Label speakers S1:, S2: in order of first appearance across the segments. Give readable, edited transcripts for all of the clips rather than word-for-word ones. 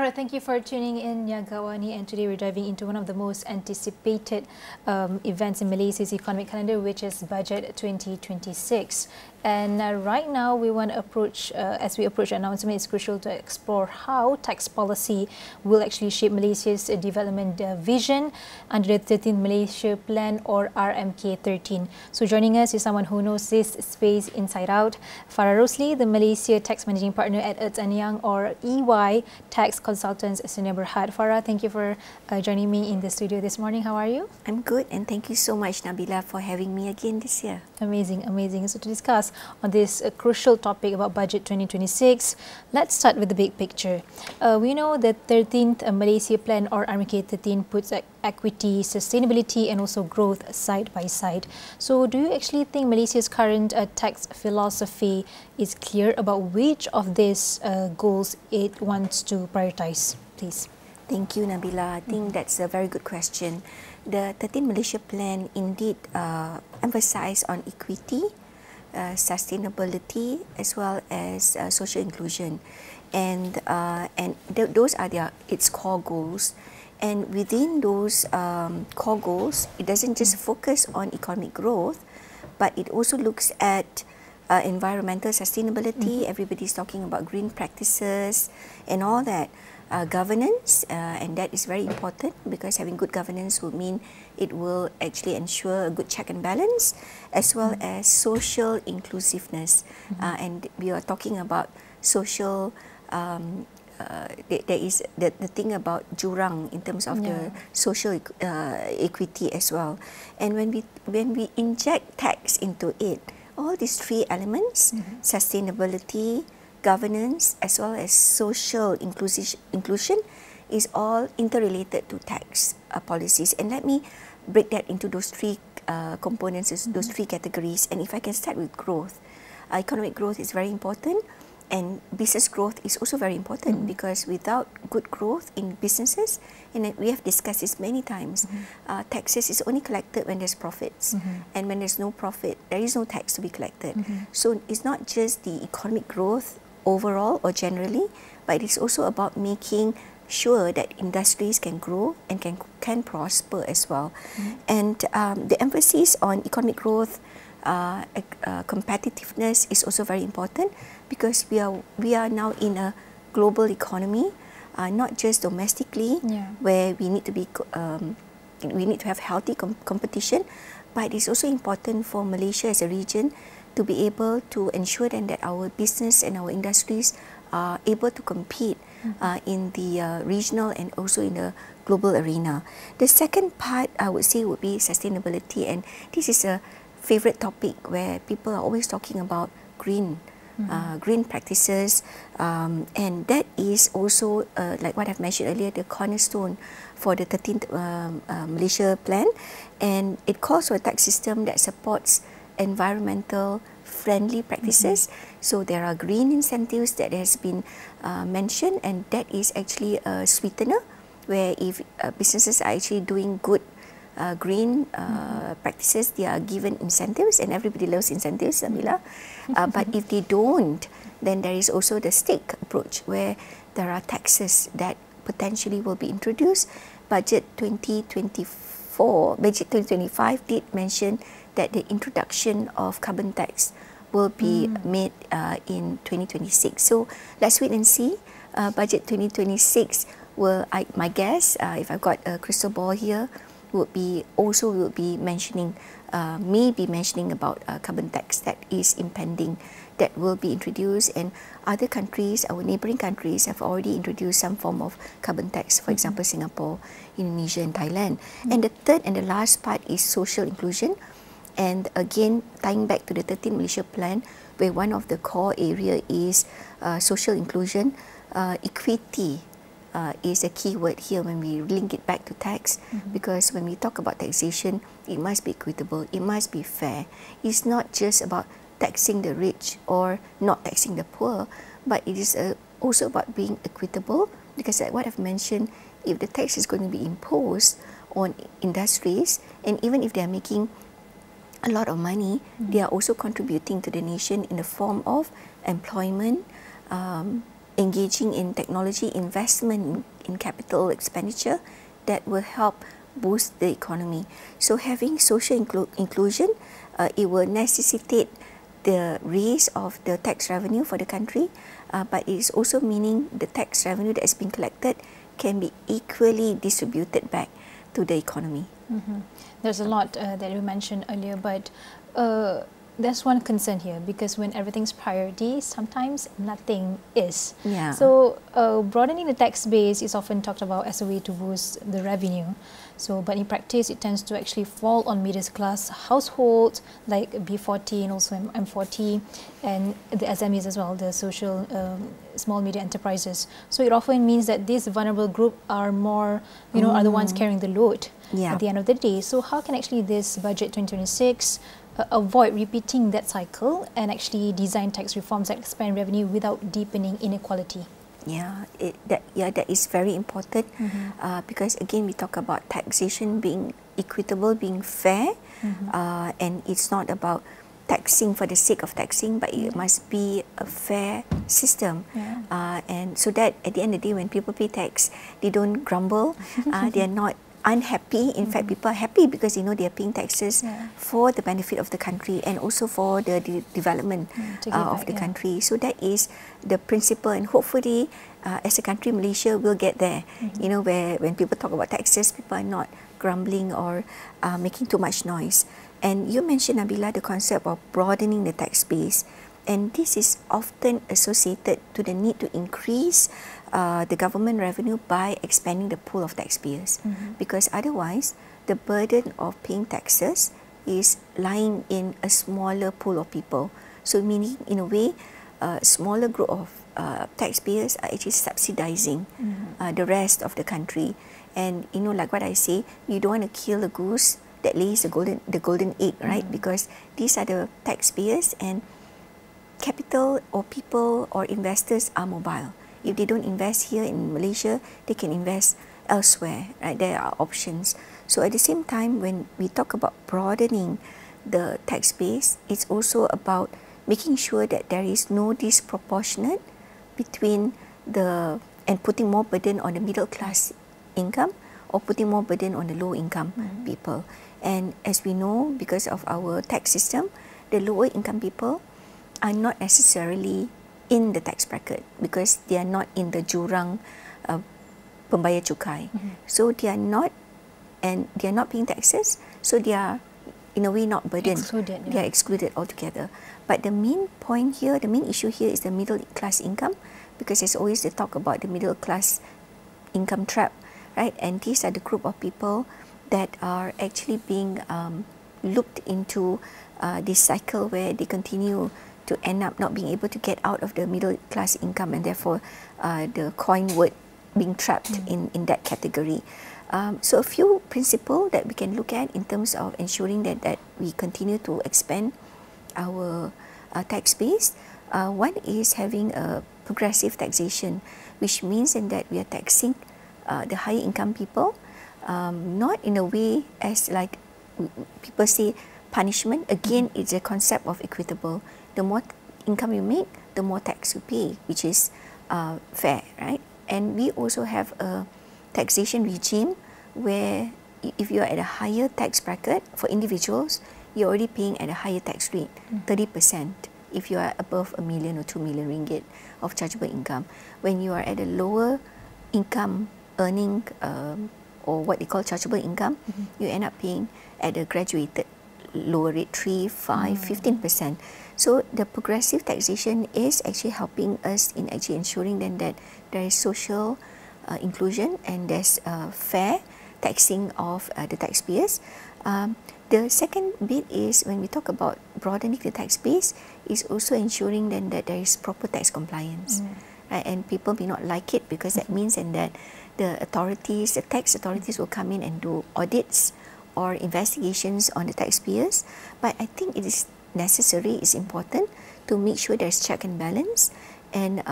S1: Alright, thank you for tuning in, Niaga AWANI, and today we're diving into one of the most anticipated events in Malaysia's economic calendar, which is Budget 2026. And right now, we want to approach, as we approach the announcement, it's crucial to explore how tax policy will actually shape Malaysia's development vision under the 13th Malaysia Plan, or RMK13. So joining us is someone who knows this space inside out, Farah Rosley, the Malaysia Tax Managing Partner at Ernst Young, or EY Tax Consultants Sdn Bhd. Farah, thank you for joining me in the studio this morning. How are you?
S2: I'm good, and thank you so much, Nabila, for having me again this year.
S1: Amazing, amazing. So to discuss on this crucial topic about Budget 2026, let's start with the big picture. We know that 13th Malaysia Plan, or RMK13, puts equity, sustainability and also growth side by side. So do you actually think Malaysia's current tax philosophy is clear about which of these goals it wants to prioritize, please?
S2: Thank you, Nabila. I think that's a very good question. The 13th Malaysia Plan indeed emphasise on equity, sustainability, as well as social inclusion, and those are its core goals. And within those core goals, it doesn't just focus on economic growth, but it also looks at environmental sustainability. Everybody's talking about green practices and all that. Governance, and that is very important, because having good governance will mean it will actually ensure a good check and balance, as well as social inclusiveness. And we are talking about social, there is the thing about jurang in terms of the social equity as well. And when we inject tax into it, all these three elements, sustainability, governance, as well as social inclusion, is all interrelated to tax policies. And let me break that into those three components, those three categories. And if I can start with growth, economic growth is very important, and business growth is also very important, because without good growth in businesses, and we have discussed this many times, taxes is only collected when there's profits, and when there's no profit, there is no tax to be collected. So it's not just the economic growth overall or generally, but it's also about making sure that industries can grow and can prosper as well. And the emphasis on economic growth, competitiveness is also very important, because we are now in a global economy, not just domestically, where we need to be we need to have healthy competition, but it's also important for Malaysia as a region to be able to ensure then that our business and our industries are able to compete in the regional and also in the global arena. The second part, I would say, would be sustainability, and this is a favorite topic where people are always talking about green practices, and that is also, like what I've mentioned earlier, the cornerstone for the 13th Malaysia Plan, and it calls for a tax system that supports environmental friendly practices. So there are green incentives that has been mentioned, and that is actually a sweetener, where if businesses are actually doing good green practices, they are given incentives, and everybody loves incentives, Samila. But if they don't, then there is also the stake approach, where there are taxes that potentially will be introduced. Budget 2024, Budget 2025 did mention that the introduction of carbon tax will be made in 2026. So let's wait and see. Budget 2026 will, my guess, if I've got a crystal ball here, will be mentioning, maybe mentioning about carbon tax that is impending, that will be introduced, and other countries, our neighbouring countries, have already introduced some form of carbon tax. For example, Singapore, Indonesia, and Thailand. And the third and the last part is social inclusion. And again, tying back to the 13th Malaysia Plan, where one of the core area is social inclusion, equity is a key word here when we link it back to tax, because when we talk about taxation, it must be equitable, it must be fair. It's not just about taxing the rich or not taxing the poor, but it is also about being equitable, because like what I've mentioned, if the tax is going to be imposed on industries, and even if they are making a lot of money, they are also contributing to the nation in the form of employment, engaging in technology investment in capital expenditure that will help boost the economy. So having social inclusion, it will necessitate the raise of the tax revenue for the country, but it is also meaning the tax revenue that has been collected can be equally distributed back to the economy.
S1: There's a lot that you mentioned earlier, but there's one concern here, because when everything's priority, sometimes nothing is.
S2: Yeah.
S1: So broadening the tax base is often talked about as a way to boost the revenue. So, but in practice, it tends to actually fall on middle class households like B40 and also M40, and the SMEs as well, the social small media enterprises. So it often means that this vulnerable group are more, are the ones carrying the load at the end of the day. So how can actually this budget 2026 avoid repeating that cycle and actually design tax reforms that expand revenue without deepening inequality?
S2: That is very important, because again we talk about taxation being equitable, being fair, and it's not about taxing for the sake of taxing, but it must be a fair system, and so that at the end of the day when people pay tax, they don't grumble, they are not unhappy. In fact, people are happy because they know they are paying taxes for the benefit of the country and also for the development of the country. So that is the principle, and hopefully as a country, Malaysia will get there, where when people talk about taxes, people are not grumbling or making too much noise. And you mentioned, Nabila, the concept of broadening the tax base, and this is often associated to the need to increase the government revenue by expanding the pool of taxpayers, because otherwise the burden of paying taxes is lying in a smaller pool of people. So meaning, in a way, a smaller group of taxpayers are actually subsidizing the rest of the country. And like what I say, you don't want to kill a goose that lays the golden egg, right? Because these are the taxpayers, and capital or people or investors are mobile. If they don't invest here in Malaysia, they can invest elsewhere, right? There are options. So at the same time, when we talk about broadening the tax base, it's also about making sure that there is no disproportionate between and putting more burden on the middle class income or putting more burden on the low income people. And as we know, because of our tax system, the lower income people are not necessarily in the tax bracket because they are not in the jurang pembayar cukai. So they are not paying taxes, so they are in a way not burdened. They are excluded altogether. But the main point here, the main issue here is the middle class income, because there's always the talk about the middle class income trap, right? And these are the group of people that are actually being looped into this cycle where they continue to end up not being able to get out of the middle class income, and therefore the coin word being trapped in that category. So a few principles that we can look at in terms of ensuring that we continue to expand our tax base. One is having a progressive taxation, which means that we are taxing the higher income people, not in a way as like people say punishment. Again, it's a concept of equitable. The more income you make, the more tax you pay, which is fair, right? And we also have a taxation regime where if you are at a higher tax bracket for individuals, you're already paying at a higher tax rate, 30%, if you are above 1 million or 2 million ringgit of chargeable income. When you are at a lower income earning or what they call chargeable income, you end up paying at a graduated lower rate, 3, 5, 15%. So the progressive taxation is actually helping us in actually ensuring then that there is social inclusion and there's fair taxing of the taxpayers. The second bit is when we talk about broadening the tax base, is also ensuring then that there is proper tax compliance. Right? And people may not like it because that means then that the tax authorities will come in and do audits or investigations on the taxpayers. But I think it is necessary, it's important to make sure there's check and balance, and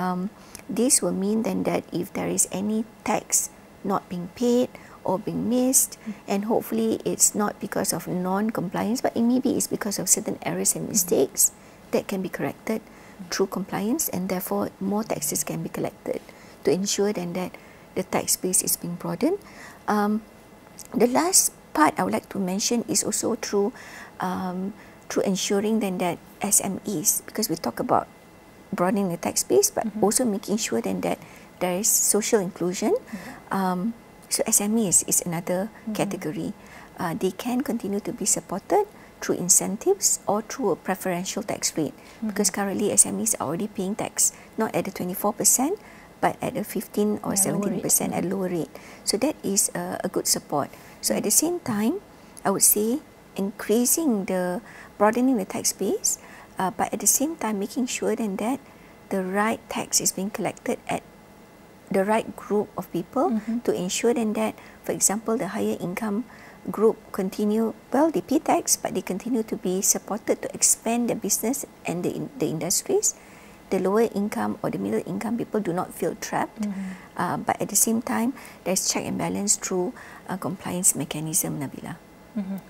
S2: this will mean then that if there is any tax not being paid or being missed, and hopefully it's not because of non-compliance, but it maybe it's because of certain errors and mistakes that can be corrected. through compliance, and therefore more taxes can be collected to ensure then that the tax base is being broadened. The last part I would like to mention is also through ensuring then that SMEs, because we talk about broadening the tax base, but also making sure then that there is social inclusion. So SMEs is another category. They can continue to be supported through incentives or through a preferential tax rate, because currently SMEs are already paying tax not at the 24%, but at a 15 or 17% at lower rate. So that is a good support. So at the same time, I would say broadening the tax base, but at the same time making sure then that the right tax is being collected at the right group of people, to ensure then that, for example, the higher income group they pay tax, but they continue to be supported to expand their business and the industries. The lower income or the middle income people do not feel trapped, but at the same time, there's check and balance through a compliance mechanism, Nabila.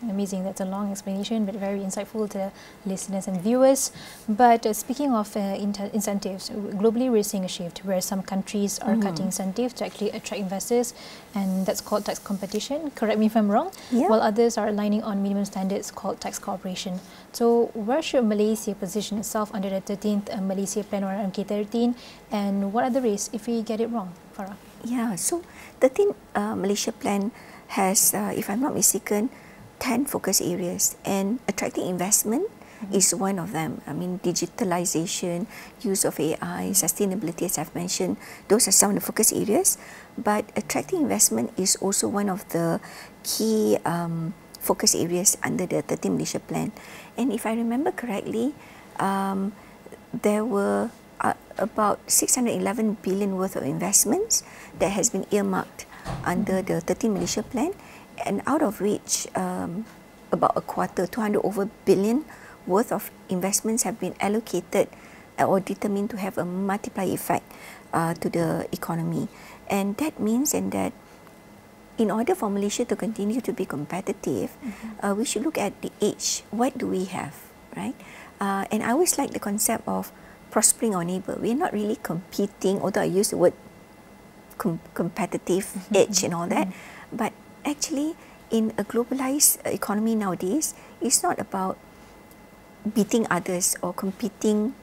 S1: Amazing. That's a long explanation, but very insightful to the listeners and viewers. But speaking of incentives, globally we're seeing a shift where some countries are cutting incentives to actually attract investors, and that's called tax competition. Correct me if I'm wrong.
S2: Yeah.
S1: While others are aligning on minimum standards called tax cooperation. So where should Malaysia position itself under the 13th Malaysia Plan or MK13, and what are the risks if we get it wrong, Farah?
S2: Yeah, so 13th Malaysia Plan has, if I'm not mistaken, 10 focus areas, and attracting investment is one of them. I mean, digitalization, use of AI, sustainability, as I've mentioned, those are some of the focus areas. But attracting investment is also one of the key focus areas under the 13th Malaysia Plan. And if I remember correctly, there were about 611 billion worth of investments that has been earmarked under the 13th Malaysia Plan, and out of which about a quarter, 200 over billion worth of investments have been allocated or determined to have a multiplier effect to the economy. And that means that in order for Malaysia to continue to be competitive, we should look at the age. What do we have, right? And I always like the concept of prospering our neighbour. We're not really competing, although I use the word competitive edge and all that, but actually in a globalized economy nowadays, it's not about beating others or competing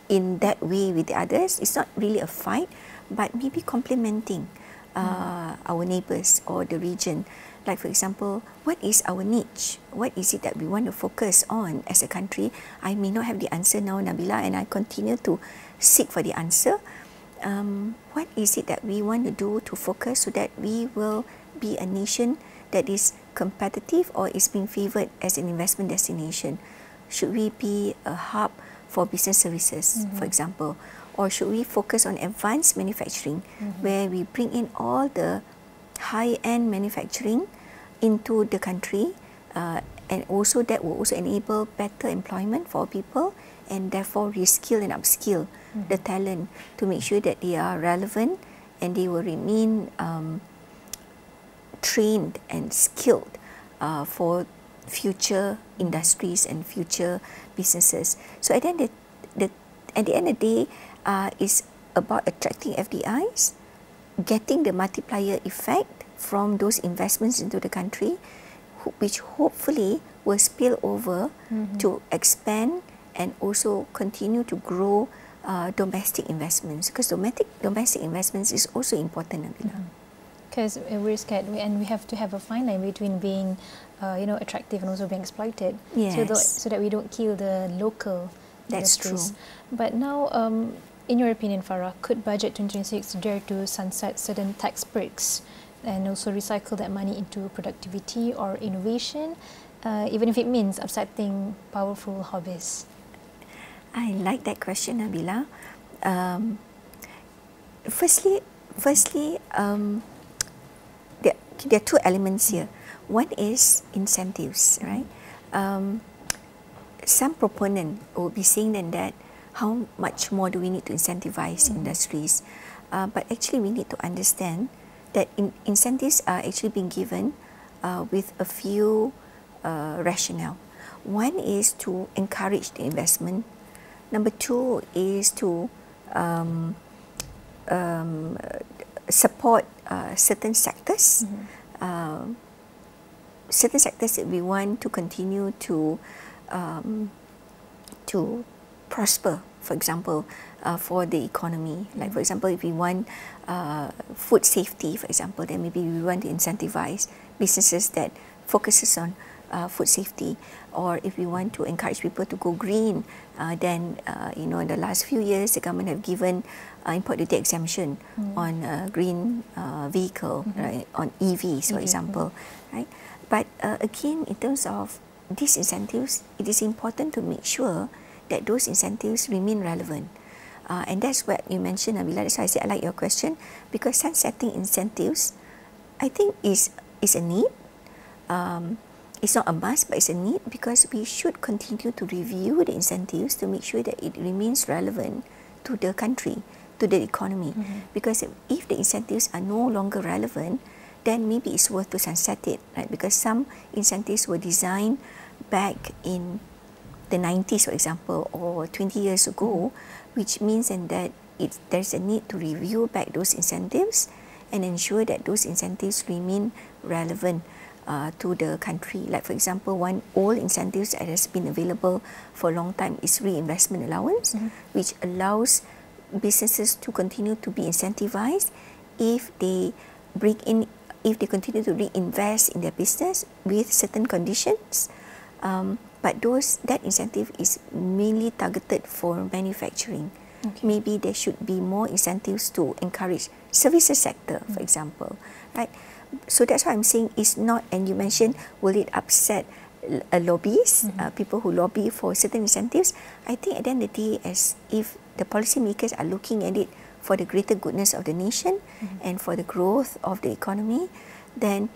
S2: in that way with the others. It's not really a fight, but maybe complementing our neighbours or the region. Like, for example, what is our niche? What is it that we want to focus on as a country? I may not have the answer now, Nabila, and I continue to seek for the answer. What is it that we want to do to focus so that we will be a nation that is competitive or is being favoured as an investment destination? Should we be a hub for business services, for example? Or should we focus on advanced manufacturing, where we bring in all the high-end manufacturing into the country, and also that will also enable better employment for people, and therefore reskill and upskill the talent to make sure that they are relevant and they will remain trained and skilled for future industries and future businesses. So at the end of the day, it's about attracting FDIs, getting the multiplier effect from those investments into the country, which hopefully will spill over to expand and also continue to grow domestic investments, because domestic investments is also important, Nabila.
S1: Because we're scared, and we have to have a fine line between being, attractive and also being exploited.
S2: Yes.
S1: So that we don't kill the local
S2: That's
S1: industries.
S2: true.
S1: But now, in your opinion, Farah, could Budget 2026 dare to sunset certain tax breaks and also recycle that money into productivity or innovation, even if it means upsetting powerful hobbies?
S2: I like that question, Nabila. Firstly, there are two elements here. One is incentives, right? Some proponent will be saying then that how much more do we need to incentivize industries? But actually we need to understand that incentives are actually being given with a few rationale. One is to encourage the investment Number two is to support certain sectors, certain sectors that we want to continue to prosper. For example, for the economy, like for example, if we want food safety, for example, then maybe we want to incentivize businesses that focuses on food safety. Or if we want to encourage people to go green, then in the last few years, the government have given import duty exemption on green vehicle, right, on EVs, for example, right. But again, in terms of these incentives, it is important to make sure that those incentives remain relevant. And that's what you mentioned, Nabila. That's why I said I like your question, because sunsetting incentives, I think is a need. It's not a must, but it's a need, because we should continue to review the incentives to make sure that it remains relevant to the country, to the economy. Because if the incentives are no longer relevant, then maybe it's worth to sunset it, right? Because some incentives were designed back in the 90s, for example, or 20 years ago, which means that there's a need to review back those incentives and ensure that those incentives remain relevant to the country. Like for example, one old incentives that has been available for a long time is reinvestment allowance, which allows businesses to continue to be incentivized if they continue to reinvest in their business with certain conditions. But that incentive is mainly targeted for manufacturing. Maybe there should be more incentives to encourage services sector, for example, right? So that's why I'm saying it's not, and you mentioned, will it upset lobbyists, people who lobby for certain incentives? I think at the end of the day, as if the policymakers are looking at it for the greater goodness of the nation and for the growth of the economy, then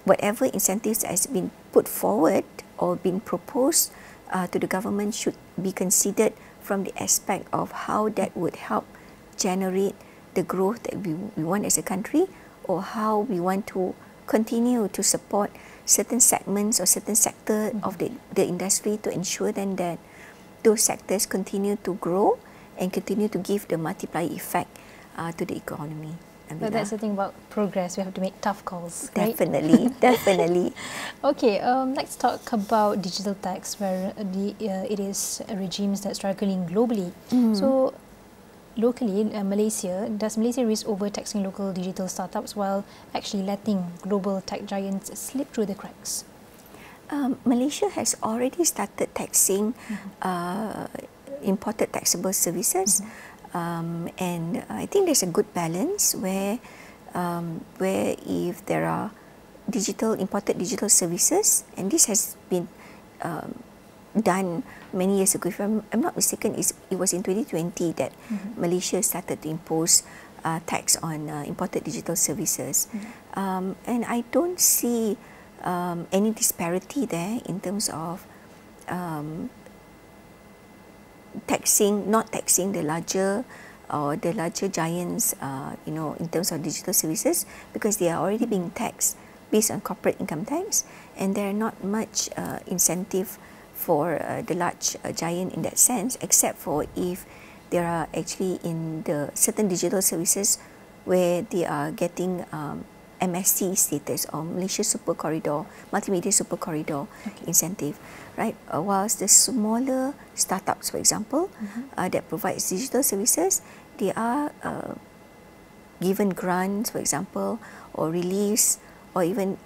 S2: whatever incentives has been put forward or been proposed to the government should be considered from the aspect of how that would help generate the growth that we want as a country, or how we want to continue to support certain segments or certain sector of the industry to ensure then that those sectors continue to grow and continue to give the multiplier effect to the economy.
S1: But that's the thing about progress, we have to make tough calls, right?
S2: Definitely, definitely.
S1: Okay, let's talk about digital tax, where it is regimes that struggling globally. So locally, does Malaysia risk overtaxing local digital startups while actually letting global tech giants slip through the cracks?
S2: Malaysia has already started taxing imported taxable services. And I think there's a good balance where if there are imported digital services, and this has been done many years ago. If I'm not mistaken, it was in 2020 that Malaysia started to impose tax on imported digital services. And I don't see any disparity there in terms of not taxing the larger giants, in terms of digital services, because they are already being taxed based on corporate income tax, and there are not much incentive for the large giant in that sense, except for if there are actually in the certain digital services where they are getting MSC status, or Malaysia Super Corridor, Multimedia Super Corridor incentive, right? Whilst the smaller startups, for example, that provides digital services, they are given grants, for example, or reliefs, or even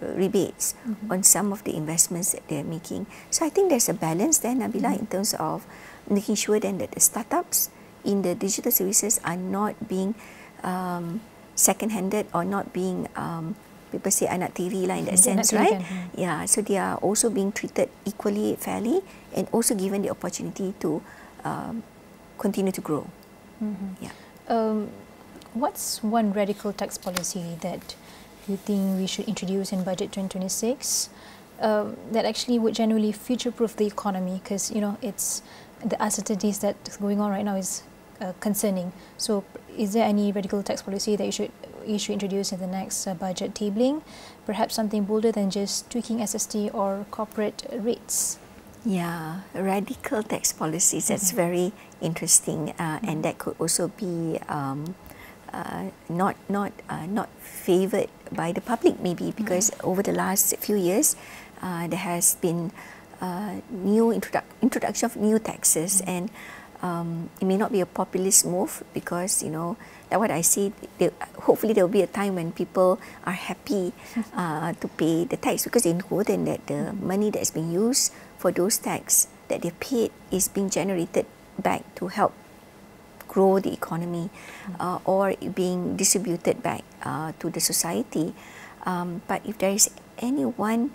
S2: rebates on some of the investments that they're making. So I think there's a balance there, Nabila, in terms of making sure then that the startups in the digital services are not being second-handed, or not being, people say anak tiri lah in that sense, right? Yeah, so they are also being treated equally, fairly, and also given the opportunity to continue to grow. Yeah.
S1: What's one radical tax policy that you think we should introduce in Budget 2026 that actually would genuinely future-proof the economy? Because it's the uncertainties that's going on right now is concerning. So, is there any radical tax policy that you should introduce in the next budget tabling? Perhaps something bolder than just tweaking SST or corporate rates.
S2: Yeah, radical tax policies. That's very interesting, and that could also be not favoured by the public, maybe because over the last few years there has been new introduction of new taxes, and it may not be a populist move because, you know, that what I see. Hopefully there will be a time when people are happy to pay the tax, because they know then that the money that is being used for those tax that they paid is being generated back to help grow the economy, or being distributed back to the society. But if there is any one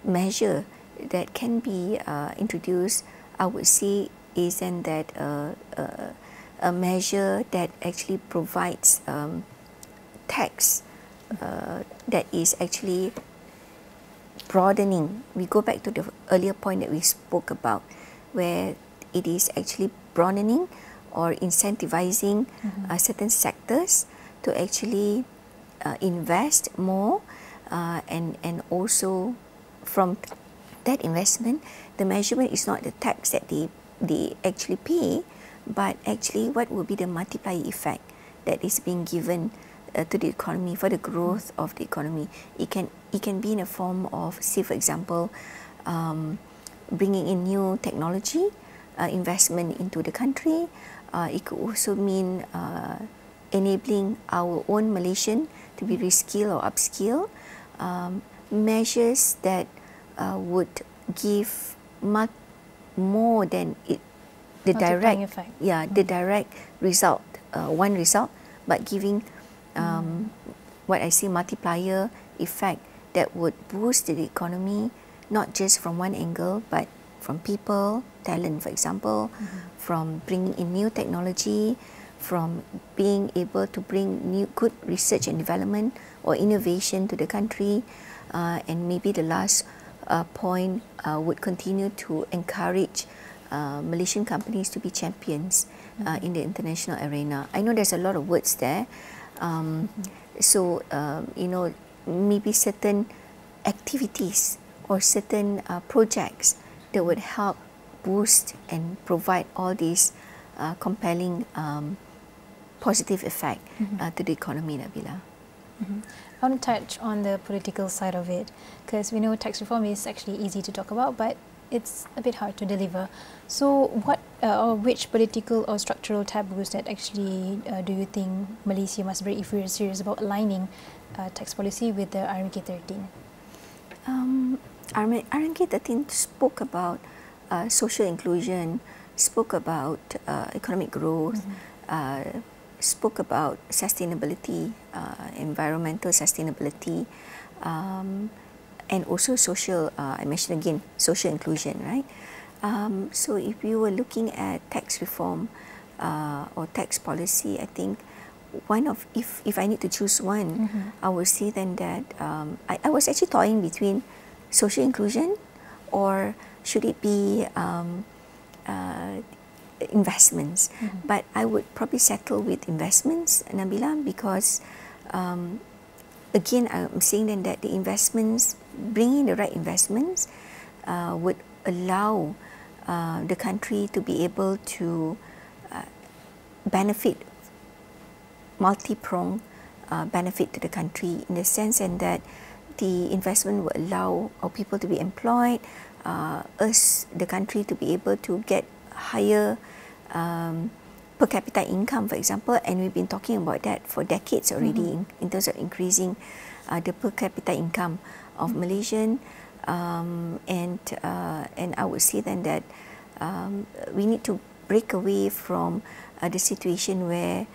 S2: measure that can be introduced, I would say is then that a measure that actually provides tax that is actually broadening. We go back to the earlier point that we spoke about, where it is actually broadening or incentivizing certain sectors to actually invest more, and also from that investment, the measurement is not the tax that they actually pay, but actually what will be the multiplier effect that is being given to the economy for the growth of the economy. It can be in a form of, say for example, bringing in new technology, investment into the country. It could also mean enabling our own Malaysian to be reskill or upskill, measures that would give more than the direct
S1: effect.
S2: the direct result, one result, but giving what I see multiplier effect that would boost the economy, not just from one angle, but from people, talent, for example, from bringing in new technology, from being able to bring new good research and development or innovation to the country, and maybe the last point would continue to encourage Malaysian companies to be champions in the international arena. I know there's a lot of words there, so you know, maybe certain activities or certain projects that would help boost and provide all these compelling positive effect to the economy, Nabila.
S1: I want to touch on the political side of it, because we know tax reform is actually easy to talk about, but it's a bit hard to deliver. So what or which political or structural taboos that actually do you think Malaysia must break if we're serious about aligning tax policy with the RMK 13?
S2: RMK 13 spoke about social inclusion, spoke about economic growth, spoke about sustainability, environmental sustainability, and also social, I mentioned again, social inclusion, right? So if we were looking at tax reform or tax policy, I think one of, if I need to choose one, I would say then that I was actually toying between social inclusion, or should it be investments, but I would probably settle with investments, Nabila, because again, I'm saying then that the investments, bringing the right investments would allow the country to be able to benefit, multi-pronged benefit to the country, in the sense and that the investment will allow our people to be employed, us, the country, to be able to get higher per capita income, for example, and we've been talking about that for decades already, in terms of increasing the per capita income of Malaysian, and I would say then that we need to break away from the situation where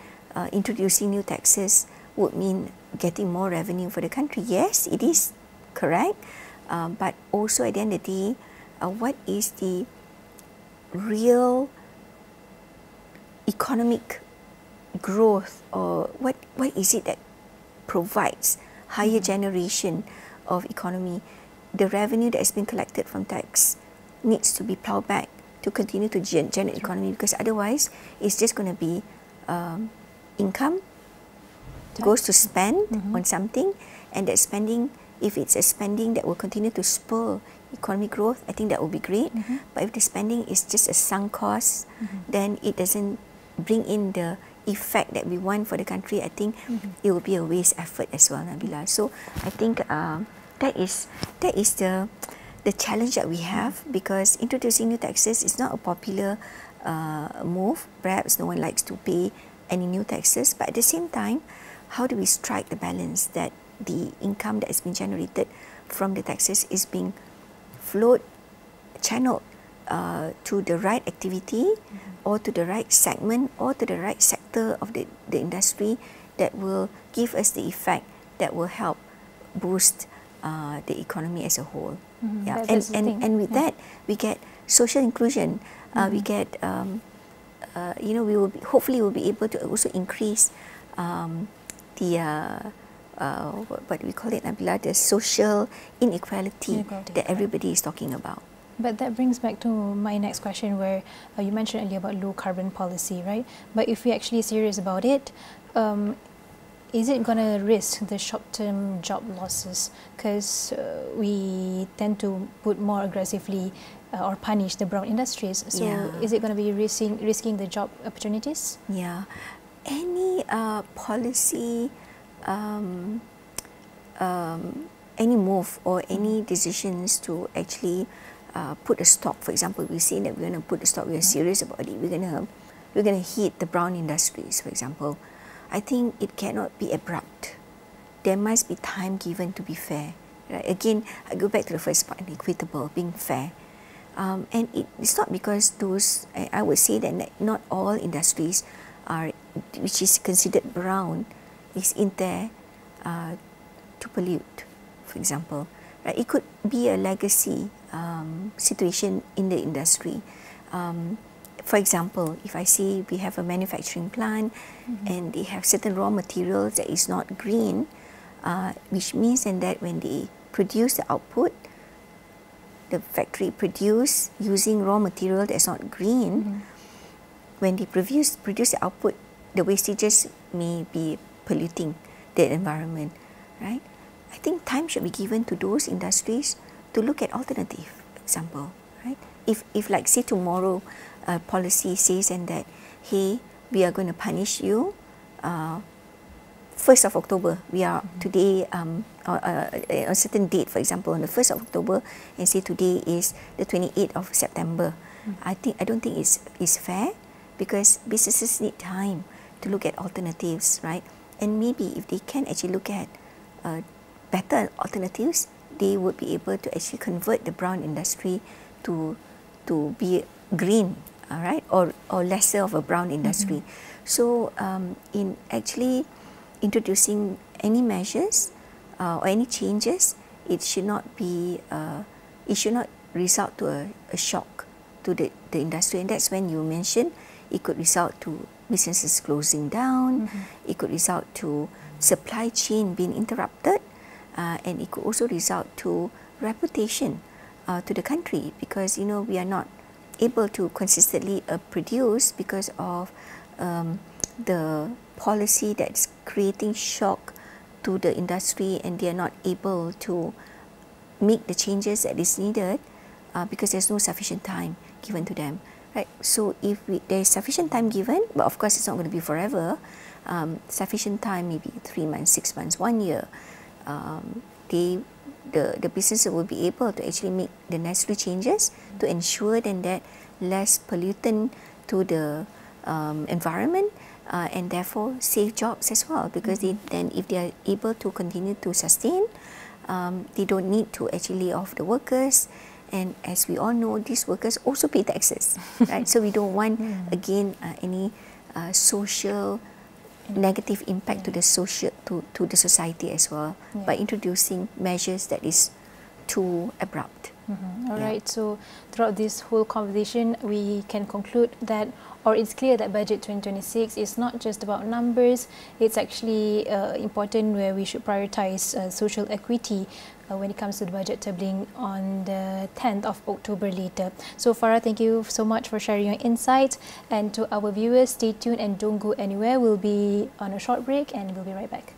S2: introducing new taxes would mean getting more revenue for the country. Yes, it is correct, but also at the end of the day, what is the real economic growth, or what is it that provides higher generation of economy? The revenue that has been collected from tax needs to be ploughed back to continue to generate economy, because otherwise it's just going to be income goes to spend on something, and that spending If it's a spending that will continue to spur economic growth, I think that will be great. But if the spending is just a sunk cost, then it doesn't bring in the effect that we want for the country. I think it will be a waste effort as well, Nabila. So I think that is the challenge that we have, because introducing new taxes is not a popular move. Perhaps no one likes to pay any new taxes, but at the same time, how do we strike the balance that the income that has been generated from the taxes is being channeled to the right activity, or to the right segment, or to the right sector of the industry that will give us the effect that will help boost the economy as a whole. Yeah, and with that we get social inclusion. We get we will hopefully will be able to also increase the what we call it, Nabila, the social inequality that everybody is talking about.
S1: But that brings back to my next question, where you mentioned earlier about low carbon policy, right? But if we're actually serious about it, is it going to risk the short-term job losses? Because we tend to put more aggressively or punish the brown industries. So is it going to be risking the job opportunities?
S2: Yeah. Any policy, any move or any decisions to actually put a stop. For example, we say that we're going to put a stop. We are serious about it. We're going to hit the brown industries, for example. I think it cannot be abrupt. There must be time given to be fair. Right? Again, I go back to the first part, equitable, being fair. And it's not because those, I would say that not all industries are, which is considered brown, is in there to pollute, for example. Right? It could be a legacy situation in the industry. For example, if I say we have a manufacturing plant and they have certain raw materials that is not green, which means then that when they produce the output, the factory produce using raw material that's not green, when they produce the output, the wastages may be polluting the environment, right? I think time should be given to those industries to look at alternative, for example, right? If like say tomorrow policy says and that, hey, we are going to punish you 1st of October, we are today on a certain date, for example, on the 1st of October, and say today is the 28th of September. I don't think it's fair, because businesses need time to look at alternatives, right? And maybe if they can actually look at better alternatives, they would be able to actually convert the brown industry to be green, all right, or lesser of a brown industry. So in actually introducing any measures or any changes, it should not be it should not result to a shock to the industry. And that's when you mentioned it could result to businesses closing down, it could result to supply chain being interrupted, and it could also result to reputation to the country, because we are not able to consistently produce because of the policy that's creating shock to the industry, and they are not able to make the changes that is needed because there's no sufficient time given to them, right? So if there is sufficient time given, but of course it's not going to be forever, sufficient time, maybe 3 months, 6 months, 1 year, the businesses will be able to actually make the necessary changes to ensure then that less pollutant to the environment, and therefore save jobs as well, because then if they are able to continue to sustain, they don't need to actually lay off the workers. And as we all know, these workers also pay taxes, right? So we don't want again any social negative impact to the to the society as well by introducing measures that is too abrupt.
S1: All right. So throughout this whole conversation, we can conclude that, or it's clear that Budget 2026 is not just about numbers. It's actually important where we should prioritize social equity when it comes to the budget tabling on the 10th of October later. So Farah, thank you so much for sharing your insights. And to our viewers, stay tuned and don't go anywhere. We'll be on a short break and we'll be right back.